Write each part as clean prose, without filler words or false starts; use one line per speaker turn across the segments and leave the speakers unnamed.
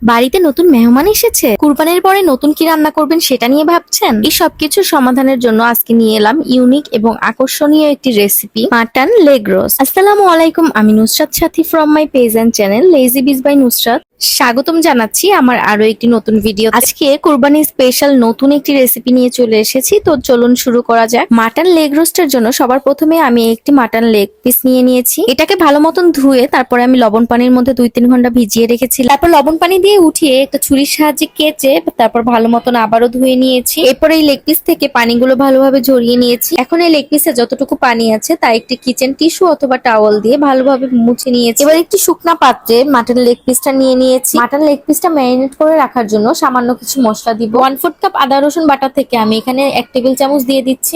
বাড়িতে নতুন মেহমান এসেছে, কুরবানির পরে নতুন কি রান্না করবেন সেটা নিয়ে ভাবছেন? এই সবকিছুর সমাধানের জন্য আজকে নিয়ে এলাম ইউনিক এবং আকর্ষণীয় একটি রেসিপি, মাটন লেগ রোস্ট। আসসালামু আলাইকুম, আমি Nusrat Sathi from my page and channel lazy biz by Nusrat. স্বাগতম জানাচ্ছি আমার আরো একটি নতুন ভিডিও। আজকে কুরবানি স্পেশাল নতুন একটি রেসিপি নিয়ে চলে এসেছি, তো চলুন শুরু করা যাক। মাটন লেগ রোস্টের জন্য সবার প্রথমে আমি একটি মাটন লেগ পিস নিয়ে নিয়েছি। এটাকে ভালো মতন ধুয়ে তারপরে আমি লবণ পানির মধ্যে 2-3 ঘন্টা ভিজিয়ে রেখেছি। তারপর লবণ পানি দিয়ে উঠিয়ে একটা ছুরির সাহায্যে কেচে তারপর ভালো মতন আবারও ধুয়ে নিয়েছি। এরপর এই লেগ পিস থেকে পানিগুলো ভালোভাবে ঝরিয়ে নিয়েছি। এখন এই লেগ পিসে যতটুকু পানি আছে তা একটি কিচেন টিস্যু অথবা টাওয়াল দিয়ে ভালোভাবে মুছে নিয়েছি। এবার একটি শুকনা পাত্রে মাটন লেগ পিসটা নিয়ে নিয়েছি। মাটন লেগ পিসটা ম্যারিনেট করে রাখার জন্য সামান্য কিছু মশলা দিব। 1/4 কাপ আদা রসুন বাটা থেকে আমি এখানে 1 টেবিল চামচ দিয়ে দিচ্ছি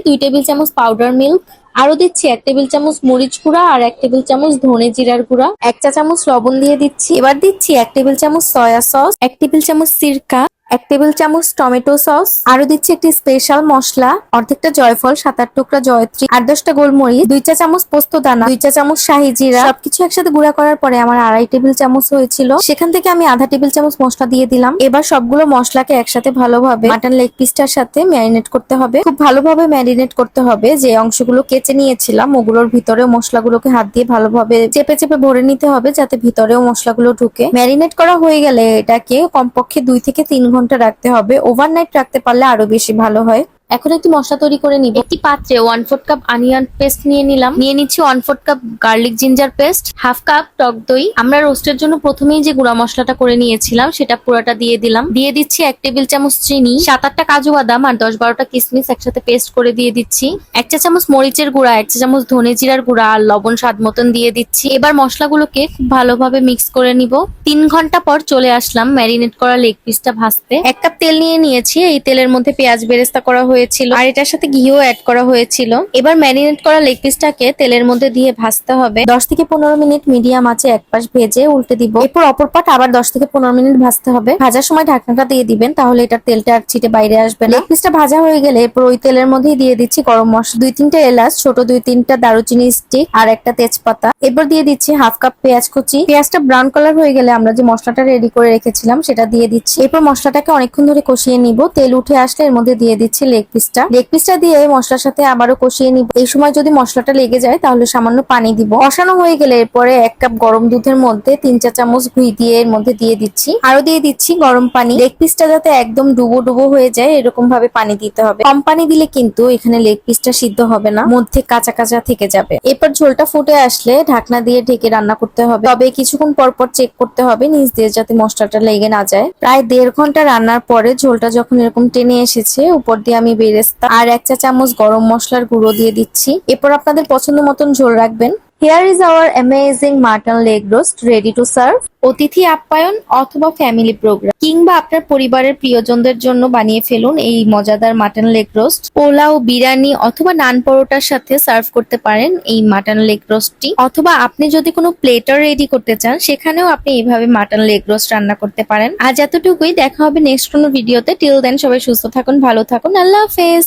2 টেবিল চামচ পাউডার মিল্ক, আরো দিচ্ছি 1 টেবিল চামচ মরিচ গুঁড়া আর 1 টেবিল চামচ ধনে জিরার গুঁড়া, 1 চা চামচ লবণ দিয়ে দিচ্ছি। এবার দিচ্ছি 1 টেবিল চামচ সয়া সস, 1 টেবিল চামচ সিরকা, 1 টেবিল চামচ টমেটো সস, আরো দিচ্ছি একটি স্পেশাল মশলা, অর্ধেকটা জয়ফল, 7-8 টুকরা জয়ত্রী, 8-10টা গোলমরিচ, 2 চা চামচ পোস্ত দানা, 2 চা চামচ শাহি জিরা। সবকিছু একসাথে গুঁড়া করার পরে আমার 2.5 টেবিল চামচ হয়েছিল, সেখান থেকে আমি আধা টেবিল চামচ মশলা দিয়ে দিলাম। এবার সবগুলো মশলাকে একসাথে ভালোভাবে মাটন লেগ পিসটার সাথে ম্যারিনেট করতে হবে। খুব ভালোভাবে ম্যারিনেট করতে হবে। যে অংশগুলো কেচে নিয়েছিলাম ওগুলোর ভিতরে মশলাগুলোকে হাত দিয়ে ভালোভাবে চেপে চেপে ভরে নিতে হবে, যাতে ভিতরেও মশলাগুলো ঢুকে। ম্যারিনেট করা হয়ে গেলে এটাকে কমপক্ষে 2 থেকে 3 ঘন্টা রাখতে হবে। ওভারনাইট রাখতে পারলে আরো বেশি ভালো হয়। এখন একটি মশলা তৈরি করে নিব। একটি পাত্রে 1/4 কাপ অনিয়ন পেস্ট নিয়ে নিলাম। নিয়ে নিচ্ছি 1/4 cup garlic ginger paste, half cup টক দই। আমরা রোস্টের জন্য প্রথমেই যে গুঁড়া মশলাটা করে নিয়েছিলাম সেটা পুরোটা দিয়ে দিলাম। দিয়ে দিচ্ছি 1 টেবিল চামচ চিনি, 7-8টা কাজু বাদাম আর 10-12টা কিশমিশ একসাথে পেস্ট করে দিয়ে দিচ্ছি। 1 চা চামচ মরিচের গুঁড়া, 1 চা চামচ ধনে জিরার গুঁড়া আর লবণ স্বাদ মতন দিয়ে দিচ্ছি। এবার মশলাগুলোকে খুব ভালোভাবে মিক্স করে নিব। 3 ঘন্টা পর চলে আসলাম ম্যারিনেট করা লেগ পিসটা ভাজতে। 1 কাপ তেল নিয়ে নিয়েছি। এই তেলের মধ্যে পেঁয়াজ বেরেস্তা করা হয়েছিল আর এটার সাথে ঘিও অ্যাড করা হয়েছিল। এবার ম্যারিনেট করা লেগ পিসটাকে তেলের মধ্যে দিয়ে ভাজতে হবে। 10 থেকে 15 মিনিট মিডিয়াম আঁচে এক পাশ ভেজে উল্টে দিব। এরপর অপর পাট আবার 10 থেকে 15 মিনিট ভাজতে হবে। ভাজার সময় ঢাকনাটা দিয়ে দিবেন, তাহলে এটার তেলটা আর ছিটে বাইরে আসবে না। লেগ পিসটা ভাজা হয়ে গেলে এরপর ওই তেলের মধ্যেই দিয়ে দিচ্ছি গরম মশলা, 2-3টা এলাচ, ছোট 2-3টা দারুচিনি স্টিক আর একটা তেজপাতা। এরপর দিয়ে দিচ্ছি হাফ কাপ পেঁয়াজ কুচি। পেঁয়াজটা ব্রাউন কালার হয়ে গেলে আমরা যে মশলাটা রেডি করে রেখেছিলাম সেটা দিয়ে দিচ্ছি। এরপর মশলাটাকে অনেকক্ষণ ধরে কষিয়ে নিব। তেল উঠে আসলে এর মধ্যে দিয়ে দিচ্ছি লেগ পিসটা দিয়ে মশলার সাথে আবারও কষিয়ে নিব। এই সময় যদি মশলাটা লেগে যায় তাহলে সামান্য পানি দিব। কষানো হয়ে গেলে এরপরে 1 কাপ গরম দুধের মধ্যে 3 চা চামচ ঘি দিয়ে এর মধ্যে দিয়ে দিচ্ছি। আরো দিয়ে দিচ্ছি গরম পানি। লেগ পিসটা যাতে একদম ডুবো ডুবো হয়ে যায় এরকম ভাবে পানি দিতে হবে। কম পানি দিলে কিন্তু এখানে লেগ পিসটা সিদ্ধ হবে না, মধ্যে কাঁচা কাঁচা থেকে যাবে। এরপর ঝোলটা ফুটে আসলে ঢাকনা দিয়ে ঢেকে রান্না করতে হবে। তবে কিছুক্ষণ পর পর চেক করতে হবে নিচ দিয়ে যাতে মশলাটা লেগে না যায়। প্রায় 1.5 ঘন্টা রান্নার পরে ঝোলটা যখন এরকম টেনে এসেছে, উপর দিয়ে আমি বেরেস্তা আর 1 চা চামচ গরম মশলার গুঁড়ো দিয়ে দিচ্ছি। এরপর আপনাদের পছন্দ মতন ঝোল রাখবেন। Here is our amazing mutton leg roast ready to serve. অতিথি আপ্যায়ন অথবা ফ্যামিলি প্রোগ্রাম কিংবা আপনার পরিবারের প্রিয়জনদের জন্য বানিয়ে ফেলুন এই মজাদার mutton leg roast. Pulao, biryani অথবা নান পরোটার সাথে সার্ভ করতে পারেন এই মাটন লেগ রোস্টটি। অথবা আপনি যদি কোনো প্লেটার রেডি করতে চান সেখানেও আপনি এইভাবে মাটন লেগ রোস্ট রান্না করতে পারেন। আজ এতটুকুই, দেখা হবে নেক্সট কোনো ভিডিওতে। টিল দেন সবাই সুস্থ থাকুন, ভালো থাকুন, আল্লাহ হাফেজ।